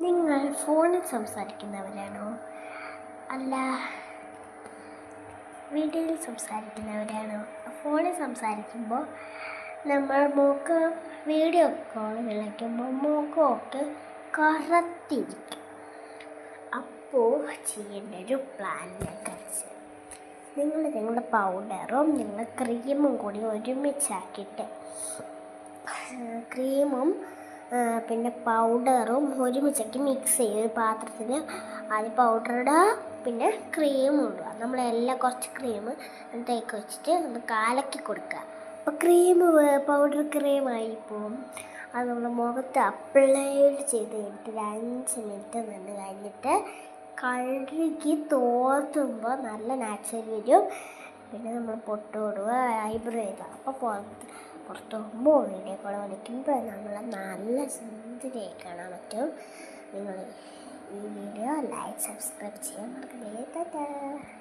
നിങ്ങൾ ഫോണിൽ സംസാരിക്കുന്നവരാണോ അല്ല വീഡിയോയിൽ സംസാരിക്കുന്നവരാണോ? ഫോണിൽ സംസാരിക്കുമ്പോൾ നമ്മൾ മുഖം വീഡിയോ കോൾ വിളിക്കുമ്പോൾ മുഖമൊക്കെ കറുത്തിരിക്കും. അപ്പോൾ ചെയ്യേണ്ട ഒരു പ്ലാനിനെ കുറിച്ച് നിങ്ങളുടെ പൗഡറും നിങ്ങൾ ക്രീമും കൂടി ഒരുമിച്ചാക്കിയിട്ട് ക്രീമും പിന്നെ പൗഡറും ഒരുമിച്ചാക്കി മിക്സ് ചെയ്ത് പാത്രത്തിൽ ആദ്യം പൗഡർ ഇടുക, പിന്നെ ക്രീമും ഇടുക. നമ്മളെല്ലാം കുറച്ച് ക്രീം തേക്ക് വെച്ചിട്ട് ഒന്ന് കലക്കി കൊടുക്കുക. അപ്പോൾ പൗഡർ ക്രീമായി പോവും. അത് നമ്മൾ മുഖത്ത് അപ്ലൈ ചെയ്ത് കഴിഞ്ഞിട്ട് ഒരു 5 മിനിറ്റ് നിന്ന് കഴിഞ്ഞിട്ട് കഴുകി തോർത്തുമ്പോൾ നല്ല നാച്ചുറൽ വരും. പിന്നെ നമ്മൾ പൊട്ട് കൊടുക്കുക, ഐബ്രോ ചെയ്യുക. അപ്പോൾ പുറത്ത് പോകുമ്പോൾ വീഡിയോ കോൾ വിളിക്കുമ്പോൾ നമ്മൾ നല്ല സുന്ദരിയായി കാണാൻ പറ്റും. നിങ്ങൾ ഈ വീഡിയോ ലൈക്ക് സബ്സ്ക്രൈബ് ചെയ്യാൻ മറക്കരുത്.